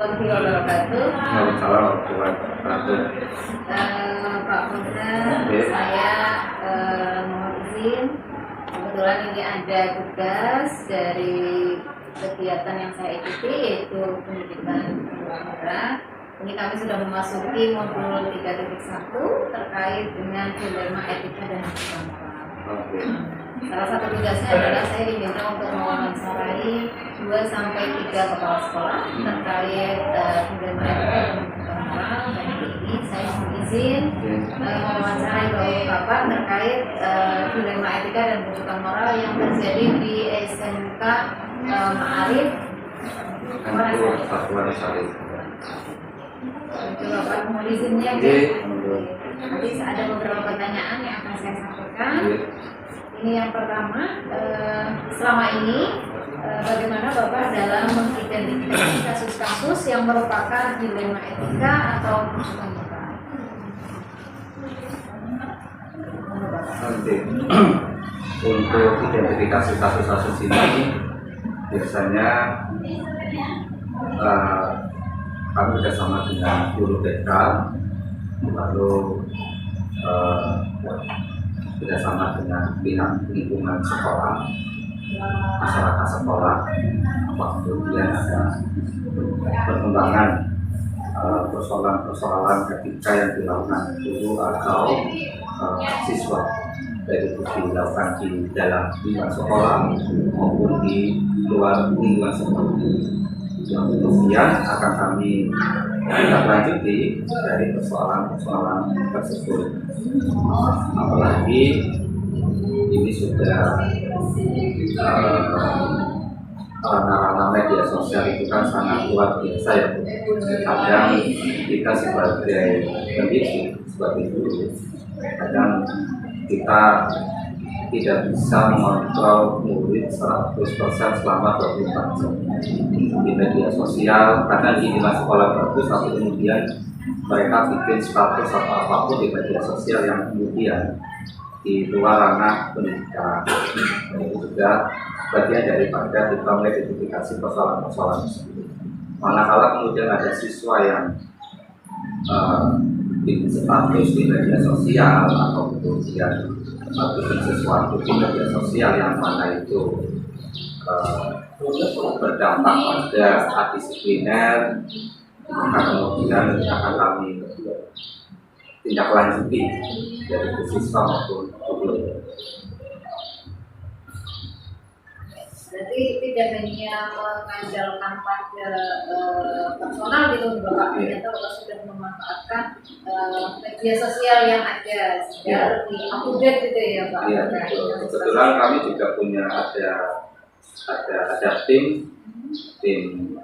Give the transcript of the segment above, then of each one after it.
warahmatullahi wabarakatuh. Waalaikumsalam warahmatullahi wabarakatuh. Pak Bunda, saya mohon izin. Kebetulan ini ada tugas dari kegiatan yang saya ikuti, yaitu pendidikan luar. Ini kami sudah memasuki modul 3.1 terkait dengan dilema etika dan hukum moral. Salah satu tugasnya adalah saya diminta untuk mewawancarai 2-3 kepala sekolah terkait dilema etika dan hukum moral. Dan ini saya mohon izin mewawancarai Bapak terkait dilema etika dan hukum moral yang terjadi di SMK Ma'arif Satuan Syarif. Bapak mohon izinnya. Nanti ada beberapa pertanyaan yang akan saya sampaikan. Ini yang pertama, selama ini bagaimana Bapak dalam mengidentifikasi kasus-kasus yang merupakan dilema etika atau hukum moral? Nanti untuk identifikasi kasus-kasus ini biasanya kami bersama dengan guru BK, lalu bersama dengan pihak lingkungan sekolah, masyarakat sekolah, kemudian ada perkembangan persoalan etika yang dilakukan guru atau siswa, baik itu dilakukan di dalam lingkungan sekolah maupun di luar lingkungan sekolah. Yang kemudian akan kami lanjuti dari persoalan tersebut. Apalagi ini sudah ranah media sosial itu kan sangat luar biasa ya. Kadang kita sebagai pendidik, sebagai guru, kadang kita tidak bisa mengontrol murid 100% selama 24 jam di media sosial, karena di sekolah bagus, tapi kemudian mereka bikin status atau apapun di media sosial yang kemudian di luar ranah pendidikan. Itu juga bagian daripada kita mengidentifikasi persoalan-persoalan tersebut. Manakala kemudian ada siswa yang bikin status di media sosial atau kemudian bikin sesuatu di media sosial yang mana itu berdampak pada disipliner, maka kemudian akan kami tindak lanjuti dari siswa maupun guru. Berarti tidak hanya mengandalkan pada personal gitu Bapak, ternyata Bapak sudah memanfaatkan media sosial yang ada sehingga lebih up-to-date gitu ya Pak. Iya, kebetulan kami juga punya ada tim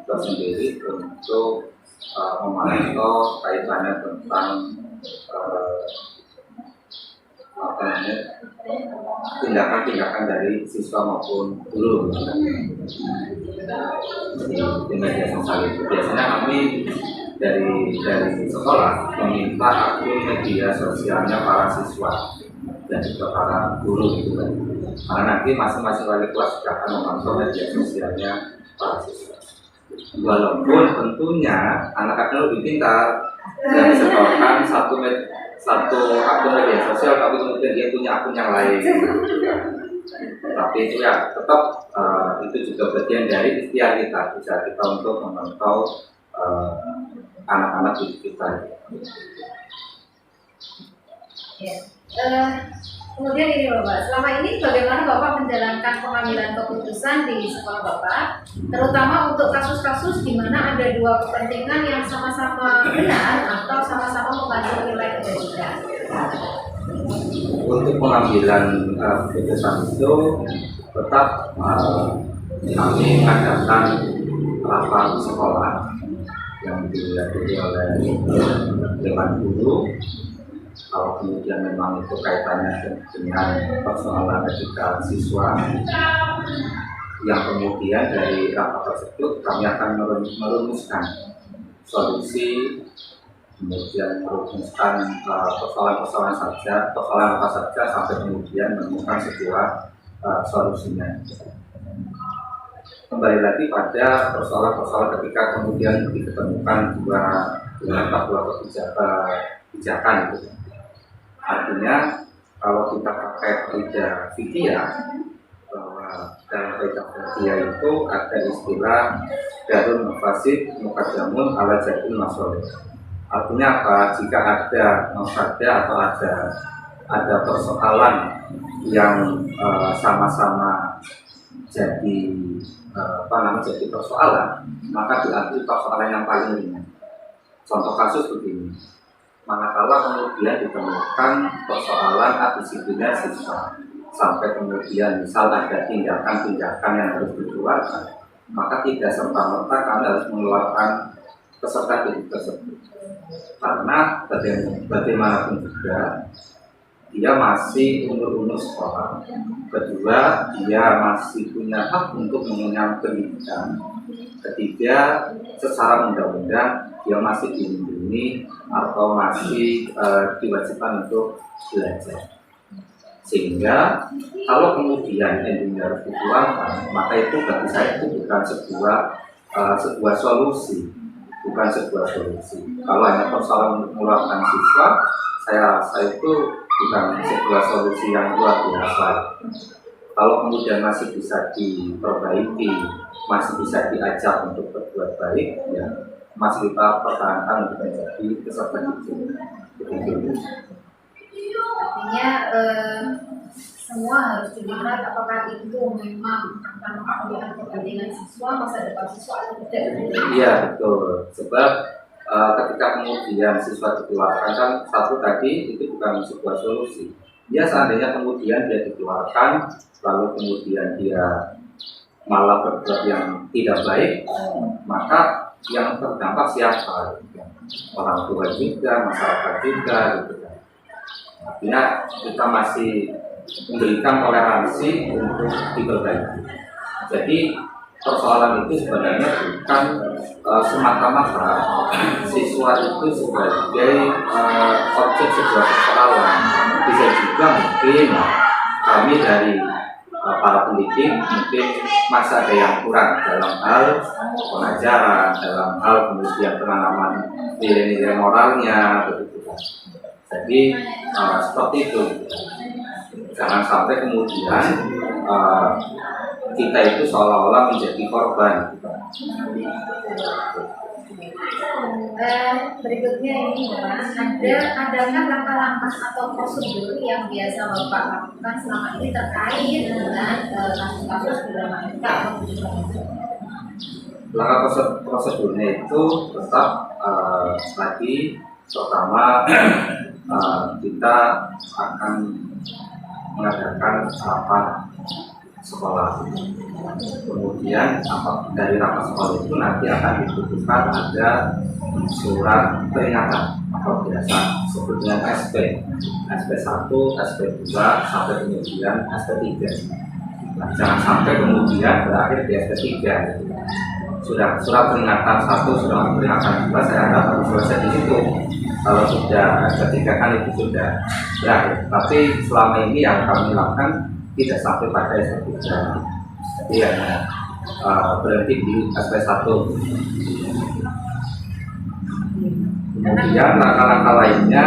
tersendiri untuk memantau kaitannya tentang tindakan-tindakan dari siswa maupun guru di media sosial itu. Biasanya kami dari sekolah meminta akun media sosialnya para siswa dan juga para guru gitu kan. Karena nanti masing-masing wali kelas juga akan memantau media sosialnya para siswa. Walaupun tentunya anak-anak lebih pintar dan disetorkan satu akun media sosial, tapi kemudian dia punya akun yang lain. Tapi itu ya tetap itu juga bagian dari ikhtiar kita, bisa kita untuk memantau anak-anak didik kita. Ya. Kemudian ini Bapak, selama ini bagaimana Bapak menjalankan pengambilan keputusan di sekolah Bapak, terutama untuk kasus-kasus di mana ada dua kepentingan yang sama-sama benar atau sama-sama mengandung nilai kebaikan? Untuk pengambilan keputusan itu tetap kami mengadakan rapat sekolah yang dihadiri oleh dewan guru. Kalau kemudian memang itu kaitannya dengan persoalan etika siswa, yang kemudian dari rapat tersebut kami akan merumuskan solusi, kemudian merumuskan persoalan apa saja sampai kemudian menemukan sebuah solusinya. kembali lagi pada persoalan-persoalan ketika kemudian ditemukan dengan fatwa kebijakan gitu. Artinya kalau kita pakai kaidah fikih bahwa dalam kaidah fikih itu ada istilah darul mafasid muqaddamun ala jadil masoleh. Artinya apa? Jika ada masalah atau ada persoalan yang sama-sama jadi jadi persoalan, maka diambil persoalan yang paling ringan. Contoh kasus begini, manakala kemudian ditemukan persoalan kedisiplinan siswa sampai kemudian misal ada tindakan-tindakan yang harus dikeluarkan, maka tidak serta-merta kami harus mengeluarkan peserta didik tersebut, karena bagaimanapun juga dia masih umur sekolah. Kedua, dia masih punya hak untuk mengenyam pendidikan. Ketiga, secara undang-undang dia masih dilindungi atau masih diwajibkan untuk belajar. Sehingga kalau kemudian endingnya harus dikeluarkan, maka itu bagi saya itu bukan sebuah solusi, bukan sebuah solusi. Kalau hanya persoalan mengeluarkan siswa, saya rasa itu bukan sebuah solusi yang luar biasa. Kalau kemudian masih bisa diperbaiki, masih bisa diajak untuk berbuat baik, ya masih kita pertahankan untuk menjadi peserta didik. Artinya semua harus dilihat apakah itu memang akan mempengaruhi kepentingan siswa, masa depan siswa atau tidak. Iya betul, sebab ketika kemudian siswa dikeluarkan kan satu tadi itu bukan sebuah solusi. Ya seandainya kemudian dia dikeluarkan lalu kemudian dia malah berbuat yang tidak baik, maka yang terdampak siapa? Orang tua juga, masyarakat juga gitu kan. Artinya kita masih memberikan toleransi untuk diperbaiki. Jadi persoalan itu sebenarnya bukan semata-mata siswa itu sebagai objek sebuah persoalan. Bisa juga mungkin kami dari para pendidik mungkin masih ada yang kurang dalam hal pengajaran, dalam hal kemudian penanaman nilai-nilai moralnya, begitu. Jadi seperti itu. Jangan sampai kemudian kita itu seolah-olah menjadi korban. Berikutnya ini adakah langkah-langkah atau prosedur yang biasa Bapak lakukan selama ini terkait dengan kasus-kasus problematika atau langkah prosedurnya itu tetap tadi pertama kita akan mengadakan rapat sekolah. Kemudian dari rapat sekolah itu nanti akan diputuskan ada surat peringatan atau biasa disebut dengan SP 1, SP 2 sampai kemudian SP 3. Nah, jangan sampai kemudian berakhir di SP 3 gitu. Sudah surat peringatan 1, surat peringatan 2 saya anggap harus selesai di situ. Kalau sudah SP 3 kan itu sudah berakhir. Tapi selama ini yang kami lakukan tidak sampai pada SP 3. Jadi hanya berhenti di SP 1. Kemudian langkah-langkah lainnya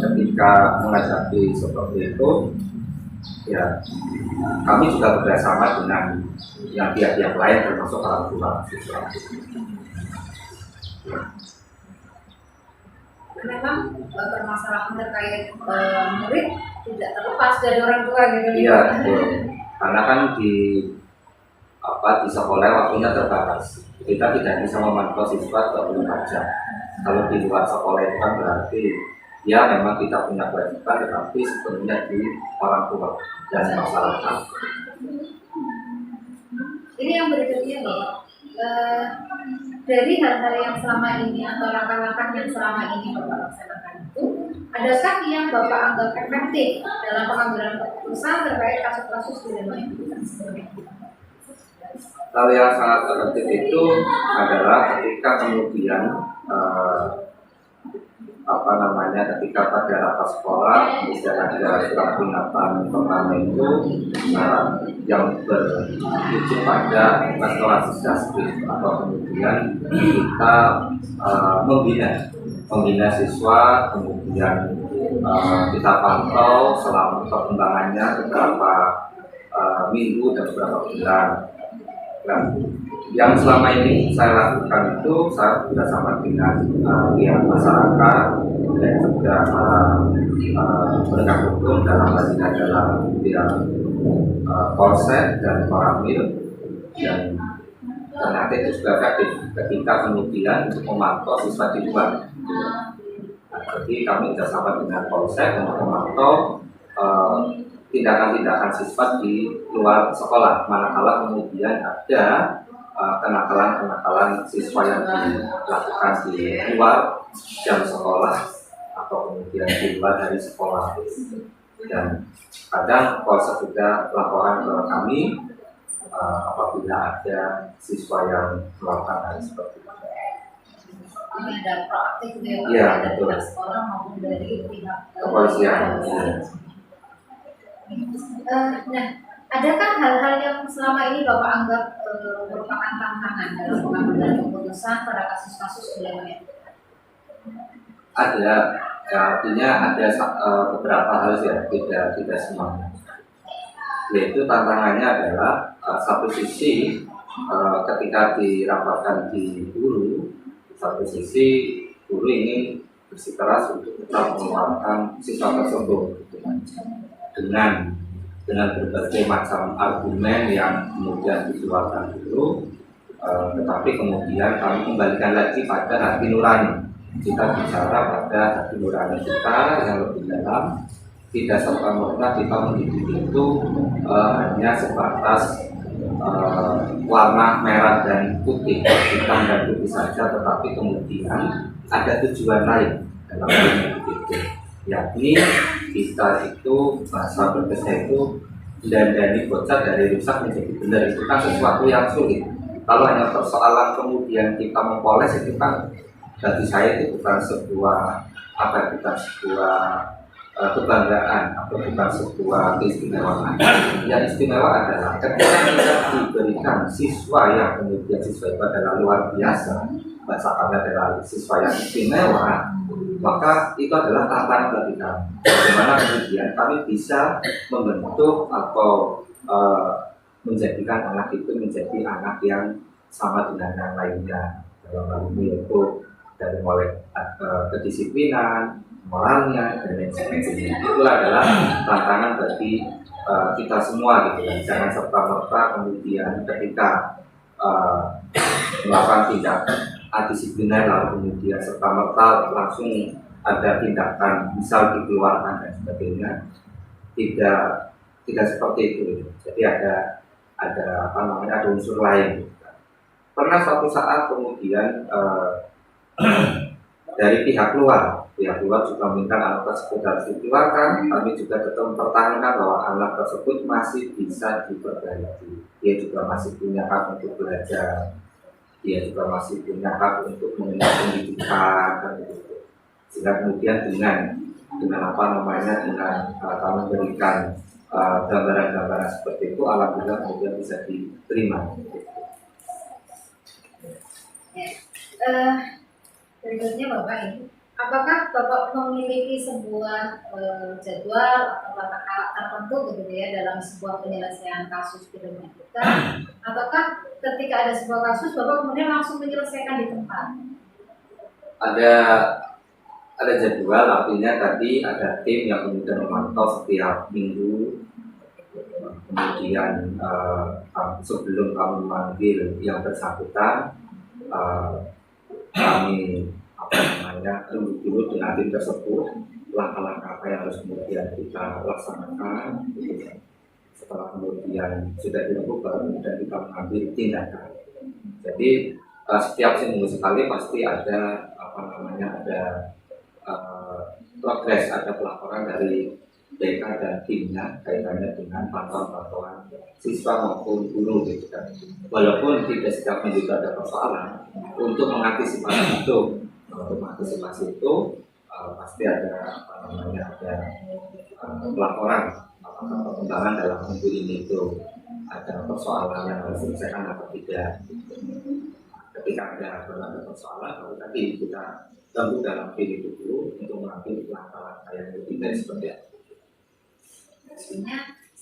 ketika menghadapi seperti itu, ya kami juga bekerjasama dengan yang pihak-pihak lain termasuk orang tua siswa. Memang permasalahan terkait murid tidak terlepas dari orang tua gitu. Iya betul. Karena kan di sekolah waktunya terbatas. Kita tidak bisa memantau siswa 24 jam. Kalau di luar sekolah itu kan berarti ya memang kita punya kewajiban, tetapi sebenarnya di orang tua dan masyarakat. Ini yang berikutnya nih, dari hal-hal yang selama ini atau langkah-langkah yang selama ini Bapak laksanakan itu, adakah yang Bapak anggap efektif dalam pengambilan keputusan terkait kasus-kasus dilema integritas? Hal yang sangat efektif itu adalah ketika kemudian ketika pada rapat sekolah tidak ada surat peringatan pertama itu yang berujung pada restorasi justice atau kemudian kita membina siswa, kemudian kita pantau selama perkembangannya beberapa minggu dan beberapa bulan. Dan yang selama ini saya lakukan itu saya bersama dengan pihak masyarakat dan juga penegak hukum dalam hal ini adalah pihak polsek dan koramil, dan ternyata itu juga efektif ketika kemudian untuk memantau siswa di luar. Jadi kami bersama dengan polsek untuk memantau tindakan-tindakan siswa di luar sekolah, manakala kemudian ada kenakalan siswa yang dilakukan di luar jam sekolah atau kemudian di luar dari sekolah. Dan kadang polsek juga laporan ke kami apabila ada siswa yang melakukan hal seperti itu. Ini ada proaktif ya, Iya, dari betul. pihak sekolah maupun dari pihak Kepolisian. Nah, adakah hal-hal yang selama ini Bapak anggap merupakan tantangan dalam pengambilan keputusan pada kasus-kasus UMR? Ada, ya, artinya ada beberapa hal ya, tidak semuanya. Yaitu tantangannya adalah satu sisi ketika dirapatkan di hulu, satu sisi guru ini bersikeras untuk tetap mengeluarkan siswa tersebut dengan berbagai macam argumen yang kemudian dikeluarkan dulu, tetapi kemudian kami kembalikan lagi pada hati nurani. Kita bicara pada hati nurani kita yang lebih dalam, tidak serta-merta kita mendidik itu hanya sebatas warna merah dan putih, hitam dan putih saja, tetapi kemudian ada tujuan lain dalam mendidik itu, yakni kita itu bahasa berbahasa itu dari bocah dari rusak menjadi benar. Itu kan sesuatu yang sulit. Kalau hanya persoalan kemudian kita mempoles, itu kan bagi saya itu bukan sebuah kebanggaan atau bukan sebuah keistimewaan. Yang istimewa adalah ketika kita diberikan siswa yang kemudian siswa itu adalah luar biasa, bahasa kami adalah siswa yang istimewa, maka itu adalah tantangan bagi kami. Bagaimana kemudian kami bisa membentuk atau menjadikan anak itu menjadi anak yang sama dengan yang lainnya, dalam hal ini yaitu dari mulai kedisiplinan, moralnya, dan lain sebagainya. Itulah adalah tantangan bagi kita semua gitu kan. Jangan serta-merta kemudian ketika melakukan tindakan disipliner lalu kemudian serta-merta langsung ada tindakan misal dikeluarkan dan sebagainya. Tidak seperti itu. Jadi ada unsur lain. Pernah suatu saat kemudian dari pihak luar juga minta anak tersebut harus dikeluarkan. Kami juga tetap mempertahankan bahwa anak tersebut masih bisa diperbaiki. Dia juga masih punya hak untuk belajar. Dia juga masih punya hak untuk mengenyam pendidikan dan begitu. Sehingga kemudian dengan kami memberikan gambaran-gambaran seperti itu, alhamdulillah kemudian bisa diterima. Berikutnya Bapak ini, apakah Bapak memiliki sebuah jadwal atau kata tertentu gitu ya dalam sebuah penyelesaian kasus pidana kita, ataukah ketika ada sebuah kasus Bapak kemudian langsung menyelesaikan di tempat? Ada jadwal, artinya tadi ada tim yang kemudian memantau setiap minggu. Kemudian sebelum kami memanggil yang bersangkutan, kami tunggu dulu dengan tim tersebut langkah-langkah apa yang harus kemudian kita laksanakan. Setelah kemudian sudah dilakukan, kemudian kita mengambil tindakan. Jadi setiap seminggu sekali pasti ada progres, ada pelaporan dari BK dan timnya kaitannya dengan pantauan siswa maupun guru gitu kan. Walaupun tidak setiap minggu ada persoalan, untuk mengantisipasi itu untuk mengantisipasi itu pasti ada apa namanya ada pelaporan apakah perkembangan dalam minggu ini itu ada persoalan yang harus diselesaikan atau tidak. Ketika ada persoalan baru tadi kita tentu dalam diri itu dulu untuk mengambil langkah-langkah yang lebih baik seperti apa. Artinya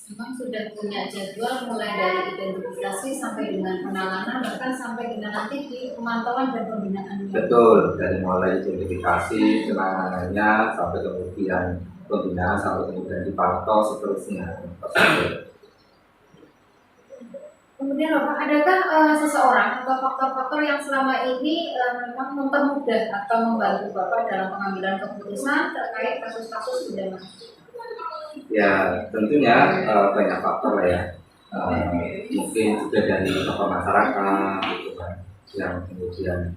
memang sudah punya jadwal mulai dari identifikasi sampai dengan penanganan bahkan sampai dengan nanti di pemantauan dan pembinaan. Betul, dari mulai identifikasi, penanganannya sampai kemudian pembinaan sampai kemudian dipantau seterusnya. Kemudian Bapak, adakah seseorang atau faktor-faktor yang selama ini memang mempermudah atau membantu Bapak dalam pengambilan keputusan terkait kasus-kasus pidana? Ya, tentunya banyak faktor ya. Mungkin juga dari tokoh masyarakat, gitu kan, yang kemudian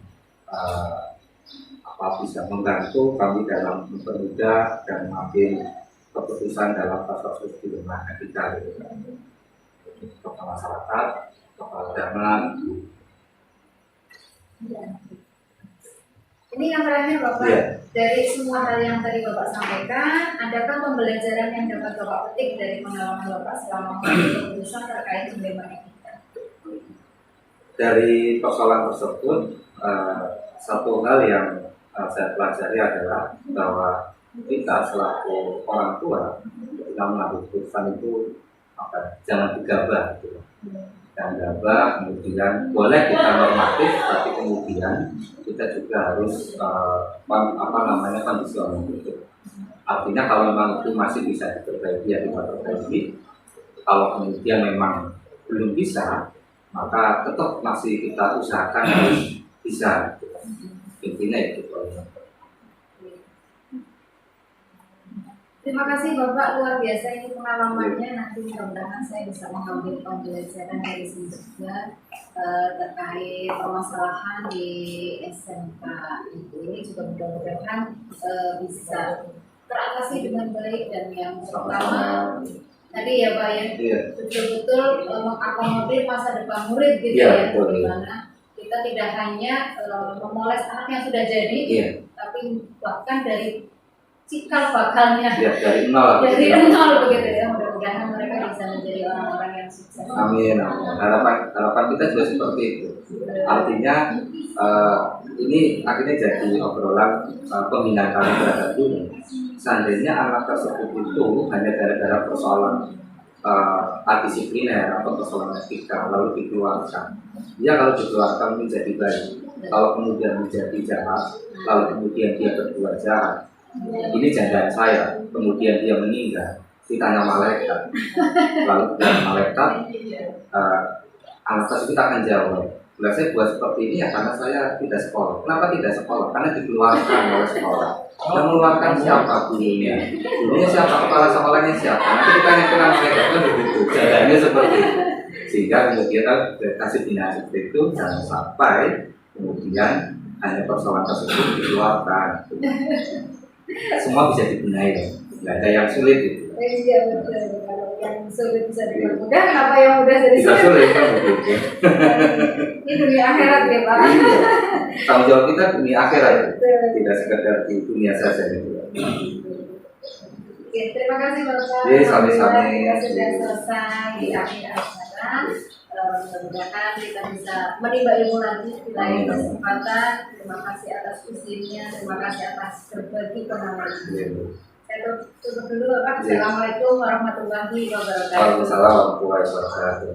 bisa membantu kami dalam mempermudah dan mengambil keputusan dalam kasus pidana etika, gitu kan. Tokoh masyarakat, tokoh agama. Ini yang terakhir Bapak, Ya. dari semua hal yang tadi Bapak sampaikan, adakah pembelajaran yang dapat Bapak petik dari pengalaman Bapak selama mengambil keputusan terkait dilema etika? Dari persoalan tersebut, satu hal yang saya pelajari adalah bahwa kita selaku orang tua ketika mengambil keputusan itu jangan gegabah gitu. Dan gabah, kemudian boleh kita normatif, tapi kemudian kita juga harus kondisional gitu. Artinya kalau memang itu masih bisa diperbaiki ya diperbaiki. Kalau kemudian memang belum bisa, maka tetap masih kita usahakan harus bisa. Gitu. Intinya itu. Terima kasih Bapak, luar biasa ini pengalamannya. Nanti mudah-mudahan saya bisa mengambil pembelajaran dari sini juga terkait permasalahan di SMK ini juga mudah-mudahan bisa teratasi dengan baik dan yang pertama tadi ya Pak ya, betul-betul mengakomodir masa depan murid gitu ya, bagaimana kita tidak hanya memoles anak yang sudah jadi, tapi bahkan dari cikal bakalnya dari nol begitu ya. Mudah-mudahan mereka bisa menjadi orang-orang yang sukses. Amin. Harapan kita juga seperti itu. Artinya ini akhirnya jadi obrolan pembinaan kami terhadap dunia. Seandainya anak tersebut itu hanya gara-gara persoalan disipliner atau persoalan etika lalu dikeluarkan. Dia kalau dikeluarkan menjadi baik, kalau kemudian menjadi jahat, lalu kemudian dia berbuat jahat. Ini jangan saya, kemudian dia meninggal, ditanya malaikat, lalu malaikat anak tersebut akan jawab, saya buat seperti ini ya karena saya tidak sekolah. Kenapa tidak sekolah? Karena dikeluarkan oleh sekolah. Yang mengeluarkan siapa gurunya? Gurunya siapa? Kepala sekolahnya siapa? Nanti kita yang kena malaikat kan begitu. Jadinya seperti itu. Sehingga kemudian kasih binaan seperti itu jangan sampai kemudian hanya persoalan tersebut dikeluarkan. Semua bisa dibenahi, nggak ada yang sulit itu. Iya betul, kalau yang sulit bisa dipermudah, kenapa yang mudah jadi bisa sulit kan begitu. Ini dunia akhirat ya Pak. Tanggung jawab kita dunia akhirat, tidak sekedar di dunia saja gitu. Oke, terima kasih Bapak. Sama-sama. Kita sudah selesai di akhir acara. Mudah-mudahan kita bisa menimba ilmu lagi di lain kesempatan. Terima kasih atas usianya, terima kasih atas berbagi pengalaman. Saya tutup dulu Bapak. Assalamualaikum warahmatullahi wabarakatuh. Waalaikumsalam warahmatullahi wabarakatuh.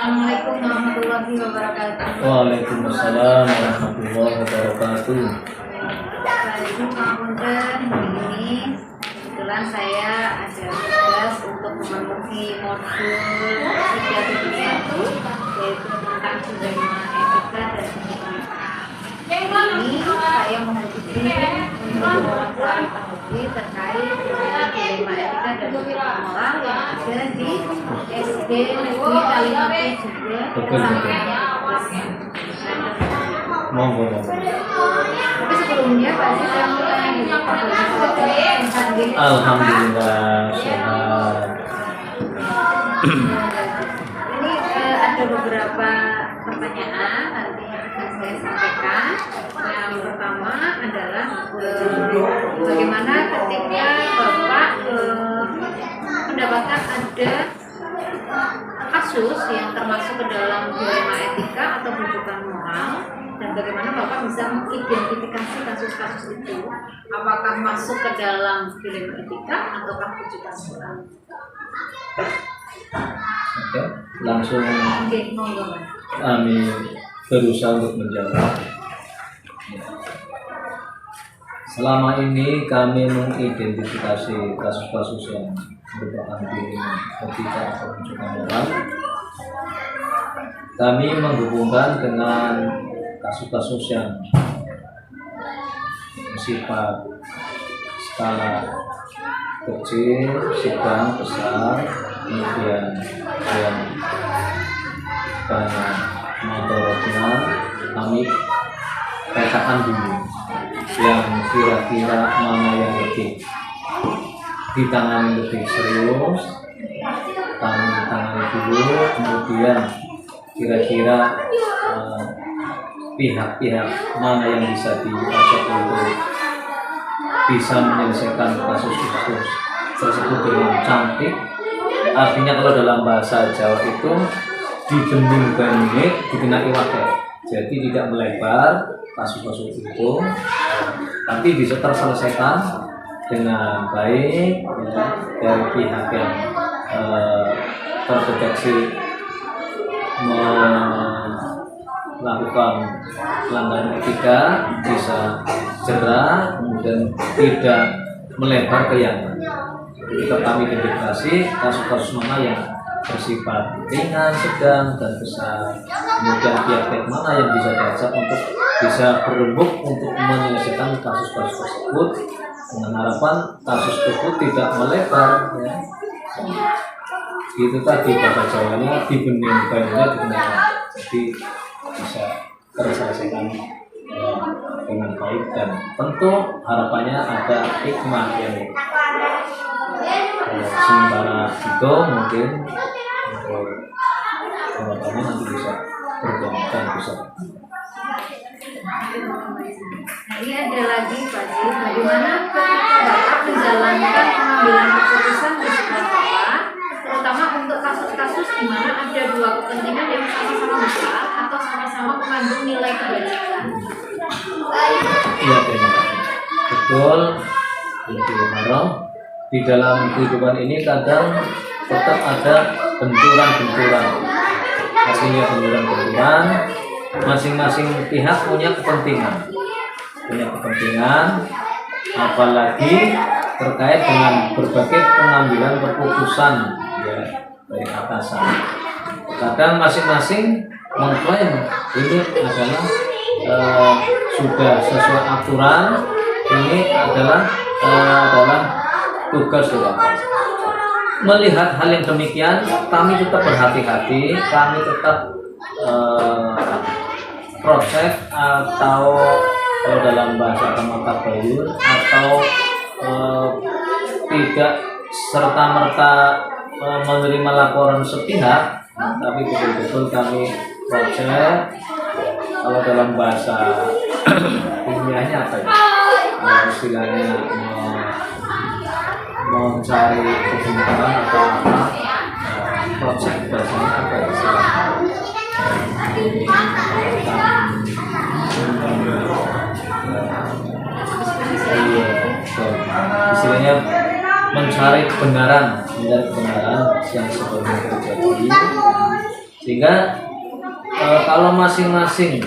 Assalamualaikum warahmatullahi wabarakatuh. Waalaikumsalam warahmatullahi wabarakatuh. Assalamualaikum Punten. Ini kebetulan saya ada tugas untuk memenuhi modul 3.1 yaitu tentang budaya etika dan kebinekaan. Ini saya menghubungi untuk mengetahui terkait dengan dilema etika dan kebinekaan moral yang ada di SD Negeri Kalimantan juga sampai Monggo. tapi sebelumnya pasti saya mulai Alhamdulillah sehat. ini ada beberapa pertanyaan nanti yang akan saya sampaikan. Yang pertama adalah bagaimana ketika Bapak mendapatkan ada kasus yang termasuk ke dalam dilema etika atau rujukan moral, dan bagaimana Bapak bisa mengidentifikasi kasus-kasus itu apakah masuk ke dalam dilema etika ataukah rujukan moral. Oke, langsung Oke, monggo Mas. kami berusaha untuk menjawab. Selama ini kami mengidentifikasi kasus-kasus yang merupakan dilema etika atau rujukan moral. Kami menghubungkan dengan kasus-kasus yang bersifat skala kecil, sedang, besar, kemudian yang banyak motornya. Kami petakan dulu yang kira-kira mana yang lebih ditangani lebih serius, kami tangani dulu, kemudian kira-kira pihak-pihak mana yang bisa diajak untuk bisa menyelesaikan kasus-kasus tersebut dengan cantik. Artinya kalau dalam bahasa Jawa itu dibening banget dikenai wadah, jadi tidak melebar kasus-kasus itu, tapi bisa terselesaikan dengan baik ya, dari pihak yang terdeteksi melakukan pelanggaran etika bisa jerah, kemudian tidak melebar ke yang lain. Jadi kami identifikasi kasus-kasus mana yang bersifat ringan, sedang, dan besar. Kemudian pihak-pihak mana yang bisa diajak untuk bisa berembuk untuk menyelesaikan kasus-kasus tersebut dengan harapan kasus tersebut tidak melebar. Ya. Itu tadi bahasa Jawanya dibening banyak dikenal, jadi bisa terselesaikan dengan baik, dan tentu harapannya ada hikmah yang sementara itu mungkin jawabannya nanti bisa bergantian bisa. Nah, ini ada lagi Pak Ji, bagaimana Bapak menjalankan pengambilan keputusan bersama Bapak, terutama untuk kasus-kasus di mana ada dua kepentingan yang sama-sama besar atau sama-sama mengandung nilai kebajikan. Iya, terima kasih. Betul, itu haram. Di dalam kehidupan ini kadang tetap ada benturan-benturan. Artinya benturan-benturan, masing-masing pihak punya kepentingan. Apalagi terkait dengan berbagai pengambilan keputusan ya, dari atasan. Kadang masing-masing mengklaim ini adalah sudah sesuai aturan ini adalah tugas kita. Melihat hal yang demikian, kami tetap berhati-hati, kami tetap proses atau kalau dalam bahasa agama tabayun atau tidak serta-merta menerima laporan sepihak, tapi betul-betul kami proses. Kalau dalam bahasa ilmiahnya apa ya? Istilahnya mencari kebenaran atau apa? Proses bahasanya apa ya? Istilahnya mencari kebenaran yang sebenarnya terjadi, sehingga kalau masing-masing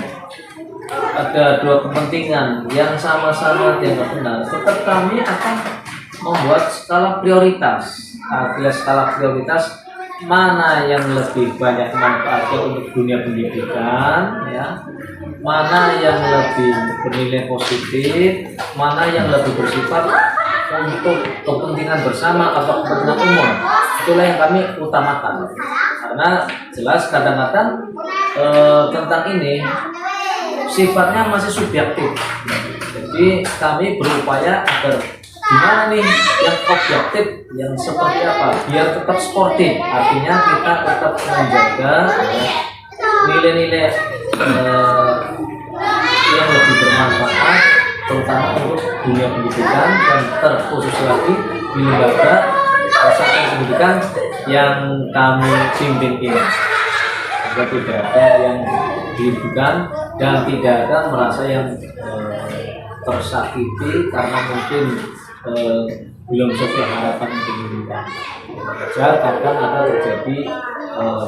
ada dua kepentingan yang sama-sama dianggap benar, tetap kami akan membuat skala prioritas. Bila skala prioritas mana yang lebih banyak manfaatnya untuk dunia pendidikan, ya, mana yang lebih bernilai positif, mana yang lebih bersifat untuk kepentingan bersama atau kepentingan umum, itulah yang kami utamakan. Karena jelas kadang-kadang tentang ini sifatnya masih subjektif. Jadi kami berupaya agar gimana nih yang objektif, yang seperti apa, biar tetap sportif. Artinya kita tetap menjaga nilai-nilai yang lebih bermanfaat, terutama untuk dunia pendidikan dan terkhusus lagi di lembaga satuan pendidikan yang kami pimpin ini. Agar tidak ada yang dirugikan dan tidak ada merasa yang tersakiti karena mungkin belum sesuai harapan yang diinginkan. Saja kadang ada terjadi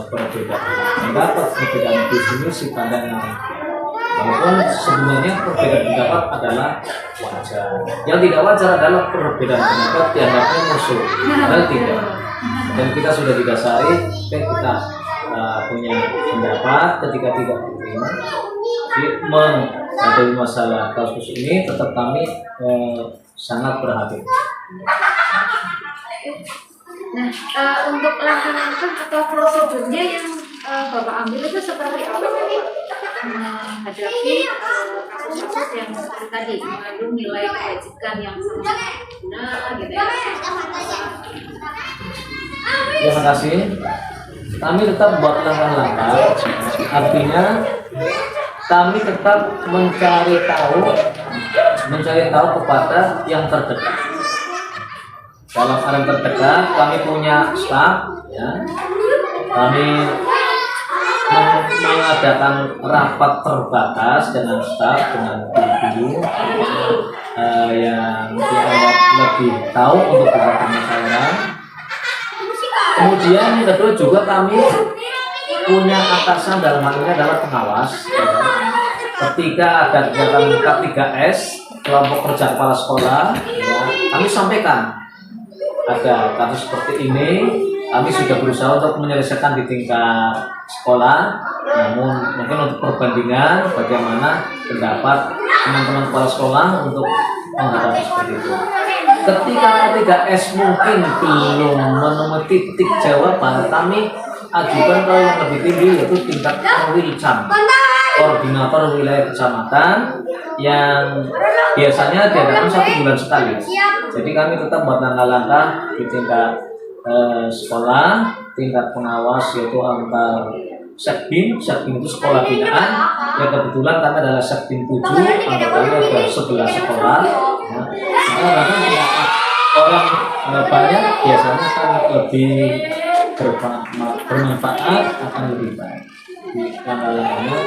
perbedaan pendapat, perbedaan visi pandangan. Walaupun sebenarnya perbedaan pendapat adalah wajar. Yang tidak wajar adalah perbedaan pendapat dianggapnya musuh. Padahal tidak. Dan kita sudah didasari, kita punya pendapat ketika tidak diterima. Menghadapi masalah kasus ini tetap kami sangat perhatian. Nah, untuk langkah-langkah atau prosedurnya yang Bapak ambil itu seperti apa menghadapi kasus-kasus yang seperti tadi mengandung nilai kebajikan yang sangat benar gitu ya? Terima kasih. Kami tetap buat langkah-langkah, artinya kami tetap mencari tahu kepada yang terdekat. Dalam hal yang terdekat, kami punya staf, ya. Kami mengadakan rapat terbatas dengan staf, dengan guru yang dianggap lebih tahu untuk permasalahan. Kemudian yang kedua juga kami punya atasan, dalam hal ini adalah pengawas. Ketika ada kegiatan K3S, kelompok kerja kepala sekolah, ya, kami sampaikan ada kasus seperti ini. Kami sudah berusaha untuk menyelesaikan di tingkat sekolah, namun mungkin untuk perbandingan bagaimana pendapat teman-teman kepala sekolah untuk menghadapi seperti itu. Ketika K3S mungkin belum menemukan titik jawaban, kami ajukan ke yang lebih tinggi, yaitu tingkat Perwilcam, koordinator wilayah kecamatan, yang biasanya diadakan 1 bulan sekali. Jadi kami tetap buat langkah-langkah di tingkat sekolah, tingkat pengawas, yaitu antar Sekbin itu sekolah binaan, yang kebetulan kami adalah Sekbin 7, anggotanya ada 11 sekolah. Nah, orang banyak biasanya kan lebih bermanfaat, akan lebih baik. Langkah-langkahnya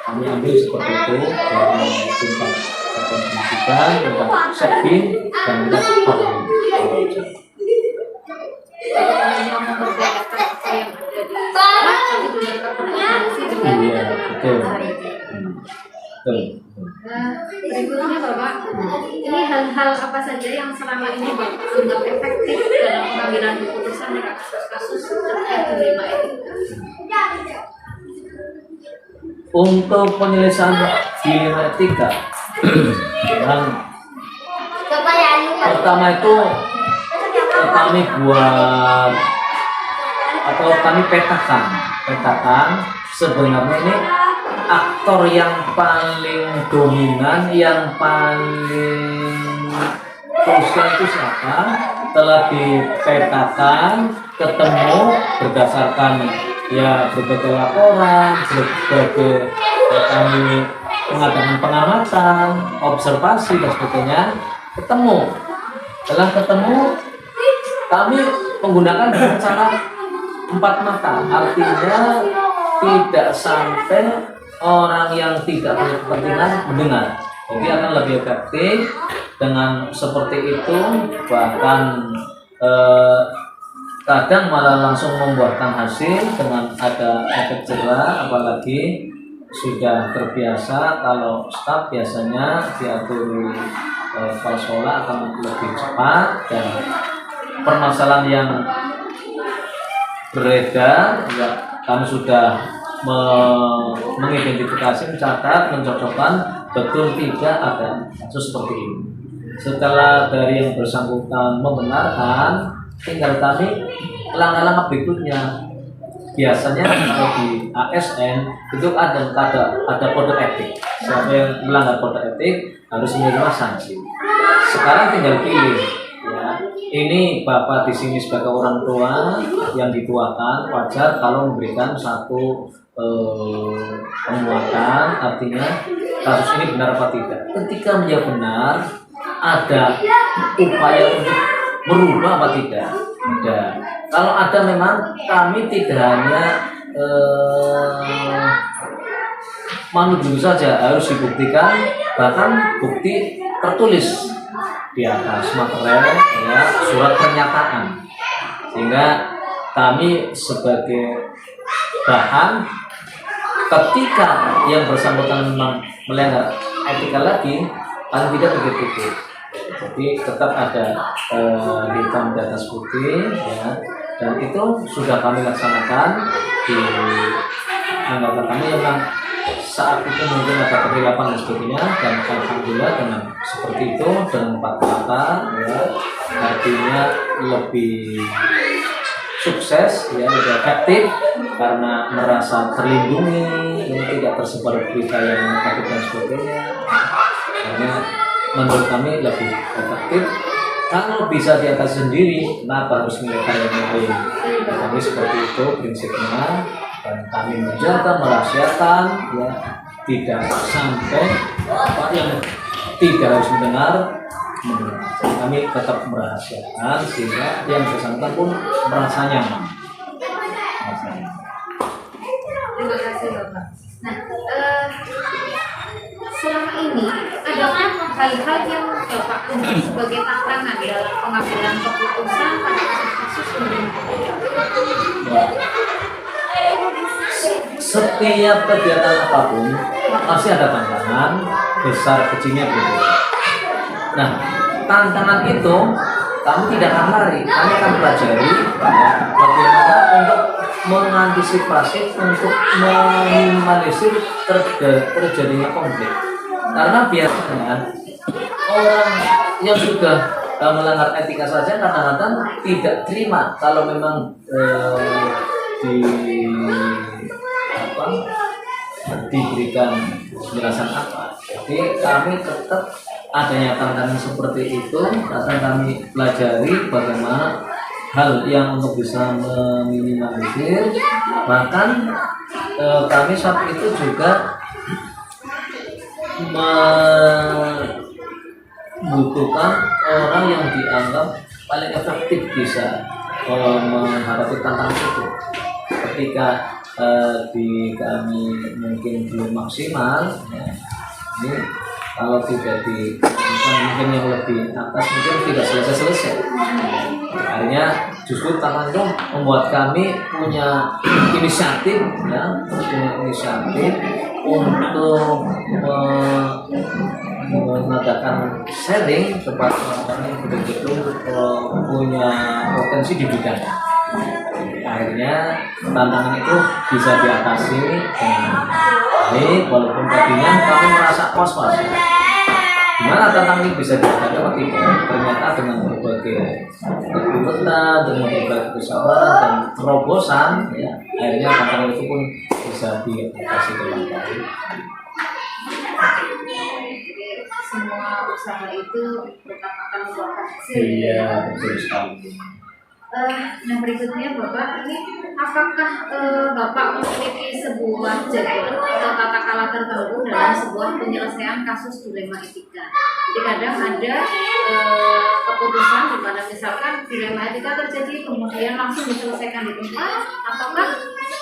kami ambil seperti itu dari tingkat pendidikan, tingkat Sekbin, dan tingkat Perwilcam. Iya, betul. Berikutnya Bapak, ini hal-hal apa saja yang selama ini Bapak anggap efektif dalam pengambilan keputusan dalam kasus-kasus terkait dilema etika? Untuk penyelesaian dilema etika, memang Pertama itu kami buat atau kami petakan sebenarnya ini aktor yang paling dominan, yang paling krusial itu siapa. Telah dipetakan, ketemu berdasarkan ya berbagai laporan, berbagai kami mengadakan pengamatan, observasi dan sebagainya. Setelah ketemu kami menggunakan dengan cara 4 mata, artinya tidak sampai orang yang tidak punya kepentingan mendengar. Jadi akan lebih efektif dengan seperti itu, bahkan kadang malah langsung membuahkan hasil dengan ada efek jerah. Apalagi sudah terbiasa, kalau staf biasanya diatur falsola akan lebih cepat, dan permasalahan yang beredar ya kami sudah mengidentifikasi, mencatat, mencocokkan betul tidak ada kasus seperti ini. Setelah dari yang bersangkutan membenarkan, tinggal kami langkah-langkah berikutnya. Biasanya kalau di ASN itu ada kode etik. Siapa yang melanggar kode etik harus menerima sanksi. Sekarang tinggal pilih. Ya, ini Bapak di sini sebagai orang tua yang dituakan, wajar kalau memberikan satu penguatan, artinya kasus ini benar apa tidak. Ketika dia benar, ada upaya untuk merubah apa tidak? Ada. Kalau ada, memang kami tidak hanya menuduh saja, harus dibuktikan, bahkan bukti tertulis di atas materai, ya, surat pernyataan, sehingga kami sebagai bahan ketika yang bersangkutan memang melanggar etika lagi, paling tidak begitu. Jadi tetap ada hitam di atas putih, ya, dan itu sudah kami laksanakan di anggota kami yang saat itu mungkin ada kehilafan dan sebagainya, dan alhamdulillah dengan seperti itu, dengan 4 kata, ya, artinya lebih sukses, ya, lebih efektif karena merasa terlindungi, ini tidak tersebar berita yang negatif dan sebagainya. Karena menurut kami lebih efektif. Kalau bisa di atas sendiri, kenapa harus menyerahkan yang lain? Kami seperti itu prinsipnya, dan kami menjaga merahasiakan, ya, tidak sampai apa yang tidak harus mendengar. Kami tetap merahasiakan sehingga yang bersangkutan pun merasa nyaman. Terima kasih Bapak. Nah, selama ini adakah hal-hal yang Bapak temui sebagai tantangan dalam pengambilan keputusan pada kasus ini? Setiap kegiatan apapun pasti ada tantangan, besar kecilnya berbeda. Nah, tantangan itu kami tidak akan lari, kami akan pelajari bagaimana untuk mengantisipasi, untuk meminimalisir terjadinya konflik. Karena biasanya orang yang sudah melanggar etika saja kadang-kadang tidak terima kalau memang diberikan penjelasan apa. Jadi kami tetap adanya tantangan seperti itu akan kami pelajari bagaimana hal yang untuk bisa meminimalisir. Bahkan kami saat itu juga membutuhkan orang yang dianggap paling efektif bisa menghadapi tantangan itu. Ketika di kami mungkin belum maksimal, ya, ini kalau tidak mungkin yang lebih atas mungkin tidak selesai. Akhirnya justru tantangan itu membuat kami punya inisiatif, ya, untuk mengadakan sharing kepada orang yang betul-betul punya potensi di bidangnya. Akhirnya tantangan itu bisa diatasi dengan baik, walaupun tadinya kami merasa was-was. Gimana tantangan ini bisa dihadapi tidak? Ternyata dengan berbagai kekuatan, dengan berbagai kesabaran dan terobosan, ya, akhirnya tantangan itu pun bisa diatasi dengan baik. Semua usaha itu tetap akan membuahkan hasil. Iya, betul sekali. Nah berikutnya Bapak, ini apakah Bapak memiliki sebuah jadwal atau kata-kata tertentu dalam sebuah penyelesaian kasus dilema etika? Jadi kadang ada keputusan di mana misalkan dilema etika terjadi kemudian langsung diselesaikan di tempat, ataukah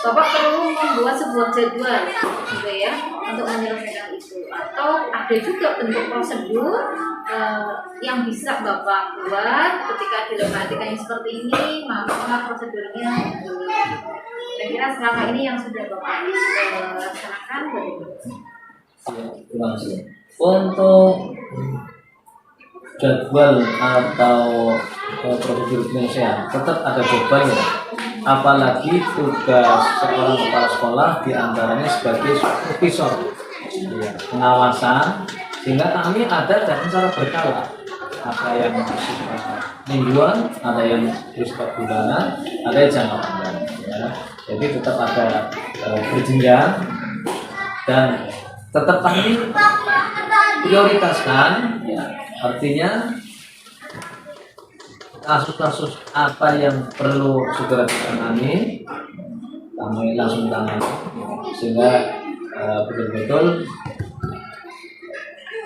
Bapak perlu membuat sebuah jadwal gitu ya untuk menyelesaikan itu, atau ada juga bentuk prosedur yang bisa Bapak buat ketika dilema etikanya seperti ini, maka prosedurnya kira-kira selama ini yang sudah Bapak laksanakan bagaimana? Terima kasih. Untuk jadwal atau prosedur penyelesaian tetap ada jadwalnya. Apalagi tugas seorang kepala sekolah diantaranya sebagai supervisor, pengawasan, sehingga kami ada dan secara berkala. Ada yang bersifat mingguan, ada yang bersifat bulanan, ada yang jangka panjang. Ya. Jadi tetap ada berjenjang dan tetap kami prioritaskan, ya, artinya kasus-kasus apa yang perlu segera ditangani, kami langsung tangani, sehingga betul-betul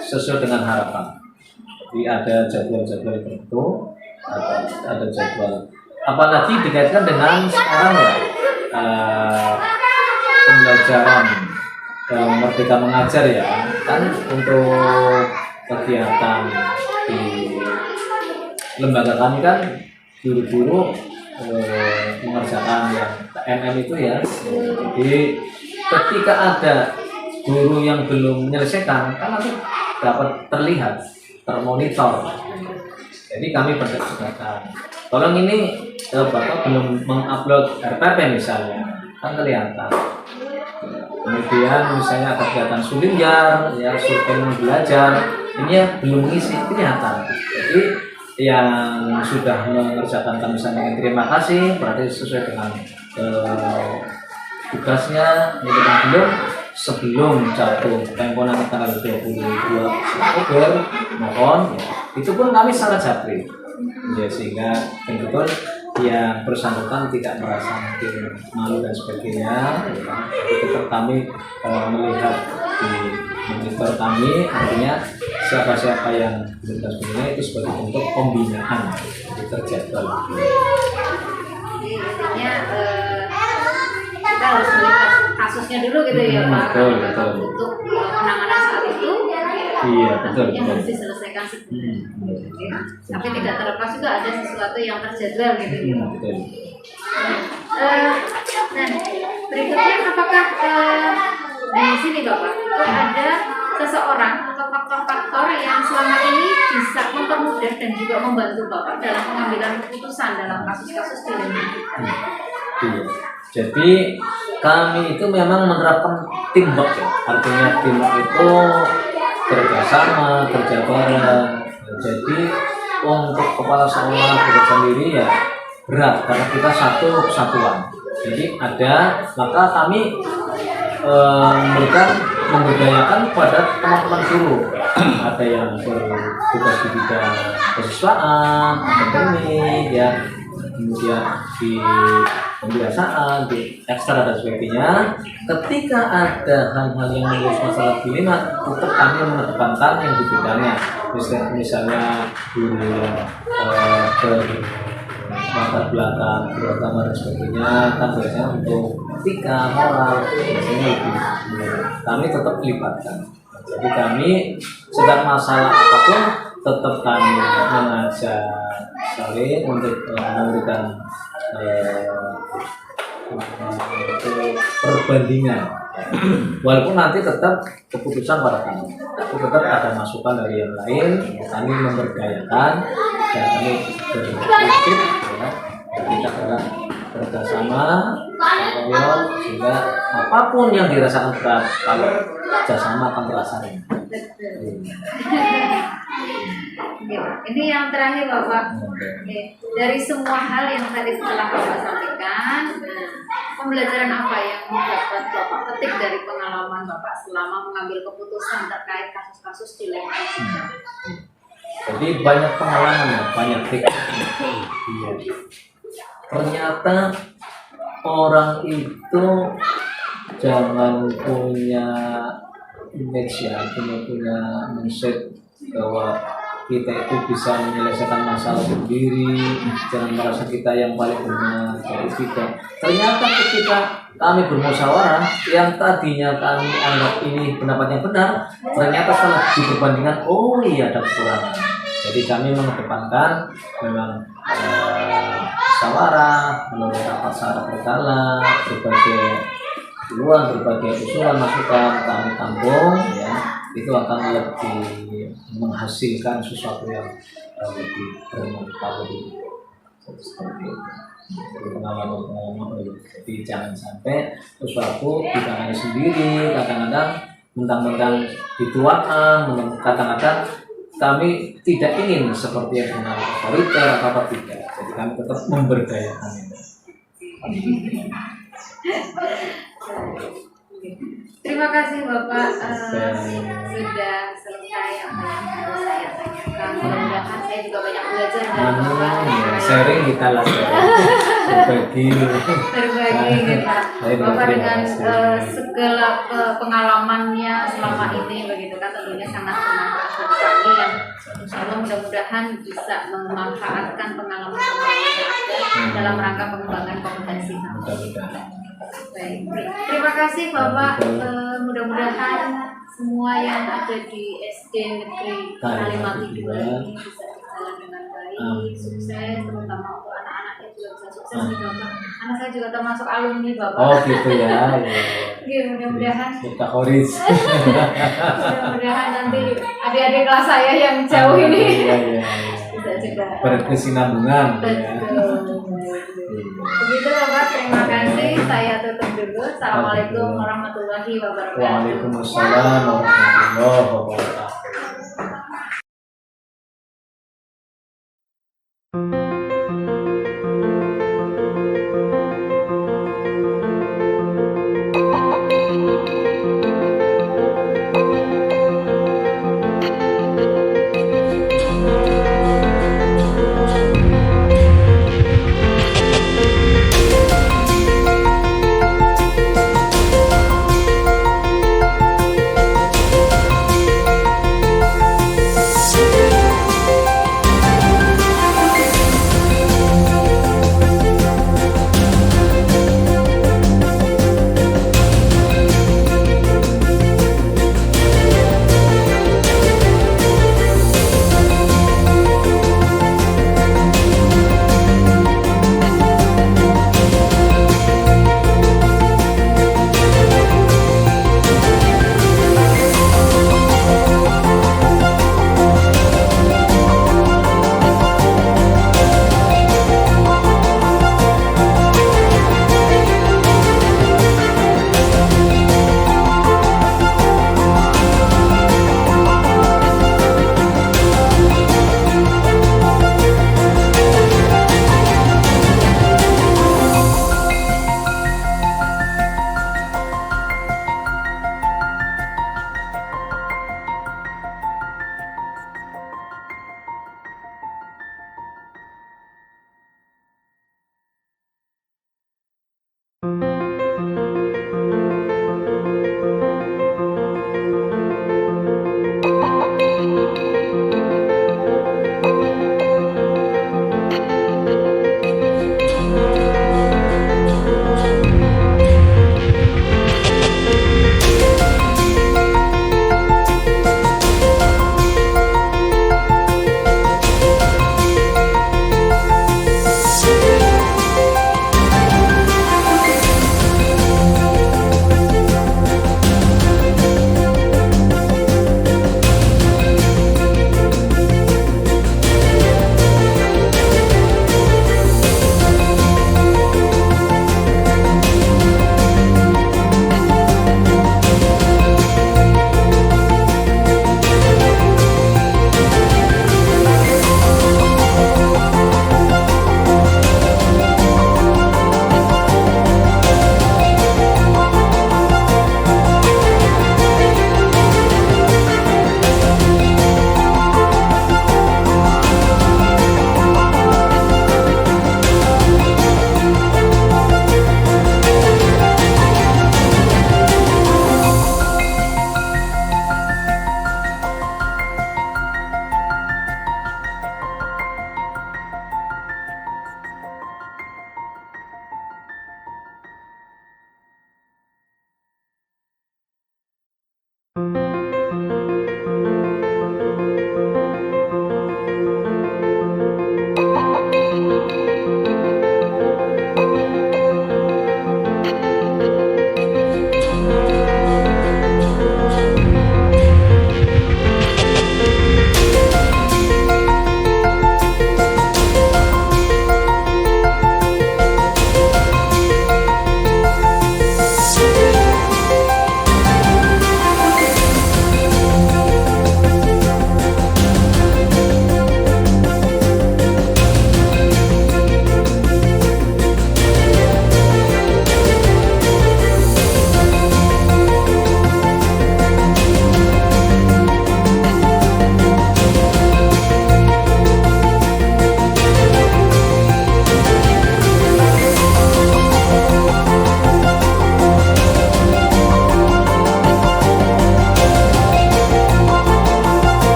sesuai dengan harapan. Jadi ada jadwal-jadwal tertentu, ada jadwal. Apalagi dikaitkan dengan sekarang ya pembelajaran Merdeka Mengajar ya, kan untuk kegiatan di lembaga kami kan guru-guru mengerjakan yang TMM itu ya. Jadi ketika ada guru yang belum menyelesaikan kan nanti dapat terlihat, termonitor. Jadi kami berdasarkan, tolong ini Bapak belum mengupload RPP misalnya, kan kelihatan. Kemudian misalnya ada kegiatan sulinjar, ya survei belajar, ini ya belum mengisi, kelihatan. Jadi yang sudah mengerjakan kami sampaikan terima kasih, berarti sesuai dengan tugasnya. Yang belum, sebelum jatuh tempo nanti tanggal 22 Oktober, mohon ya, itu pun kami sangat japri ya, sehingga betul yang bersangkutan tidak merasa mungkin malu dan sebagainya ya. Tetap kami melihat di monitor kami, artinya siapa-siapa yang bertugas sebelumnya itu sebagai bentuk pembinaan, jadi terjadwal. Jadi intinya kita harus melihat kasusnya dulu gitu ya Pak. Betul. Untuk penanganan saat itu. Iya, betul. Yang harus diselesaikan sebelumnya. Tapi tidak terlepas juga ada sesuatu yang terjadwal gitu ya. Betul. Nah, berikutnya apakah di sini Bapak itu ada seseorang atau faktor-faktor yang selama ini bisa mempermudah dan juga membantu Bapak dalam pengambilan keputusan dalam kasus-kasus dilema kita? Iya. Jadi kami itu memang menerapkan teamwork ya. Artinya teamwork itu kerjasama, kerja bareng. Jadi untuk kepala sekolah bekerja sendiri ya berat karena kita satu kesatuan. Jadi ada, maka kami memberdayakan pada teman-teman guru. Ada yang bertugas di bidang kesiswaan, akademik, ya, kemudian di pembiasaan, di ekstra dan sebagainya. Ketika ada hal-hal yang mengurus masalah dilema, tetap kami mengedepankan yang di bidangnya. Misalnya guru yang latar belakang beragama dan sebagainya, kan biasanya untuk etika, moral, biasanya lebih kami tetap libatkan. Jadi kami sedang masalah apapun tetap kami mengajak saling untuk memberikan perbandingan. Walaupun nanti tetap keputusan pada kami, tapi tetap ada masukan dari yang lain. Kami memberdayakan dan kami berpikir ya, kita adalah kerjasama, sehingga apapun yang dirasakan berat, kalau kerjasama akan terasa ringan. Betul. Oke, ini yang terakhir Bapak. Oke. Dari semua hal yang tadi telah Bapak sampaikan, pembelajaran apa yang dapat Bapak petik dari pengalaman Bapak selama mengambil keputusan terkait kasus-kasus di lingkungan kita? Jadi banyak pengalaman ya, banyak trik. Iya. Ternyata orang itu jangan punya image ya, punya mindset bahwa kita itu bisa menyelesaikan masalah sendiri, jangan merasa kita yang paling benar. Jadi tidak. Ternyata ketika kami bermusyawarah, yang tadinya kami anggap ini pendapat yang benar, ternyata setelah diperbandingkan, oh iya ada kekurangan. Jadi kami mengedepankan memang musyawarah, melalui rapat secara berkala, berbagai keluhan, berbagai usulan masukan kami tampung, ya itu akan lebih menghasilkan sesuatu yang lebih bermanfaat lebih seperti itu. Pengalaman. Jadi jangan sampai sesuatu ditangani sendiri, kadang-kadang mentang-mentang dituakan, kadang-kadang kami tidak ingin seperti yang benar otoriter atau apa tidak. Jadi kami tetap memberdayakan itu. Terima kasih Bapak sudah selesai apa yang harus saya tanyakan. Mudah-mudahan saya juga banyak belajar dari Bapak. Sharing kita lah, berbagi kita. Bapak dengan segala pengalamannya selama ini begitu kan tentunya sangat bermanfaat bagi kami yang insya Allah mudah-mudahan bisa memanfaatkan pengalaman-pengalaman yang ada dalam rangka pengembangan kompetensi kami. Baik, terima kasih Bapak. Mudah-mudahan semua yang ada di SD Negeri Kalimati 2 ini bisa berjalan dengan baik, sukses, terutama untuk anak-anaknya juga bisa sukses nih Bapak. Anak saya juga termasuk alumni Bapak. Oh gitu ya. Oke, mudah-mudahan. Kita koris. Mudah-mudahan nanti adik-adik kelas saya yang jauh ini bisa juga berkesinambungan. Betul. Begitu Bapak, terima kasih. Saya tutup dulu. Assalamualaikum warahmatullahi wabarakatuh. Waalaikumsalam warahmatullahi wabarakatuh.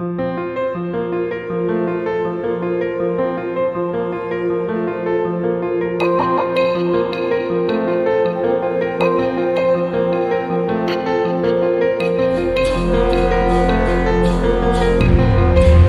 Bu.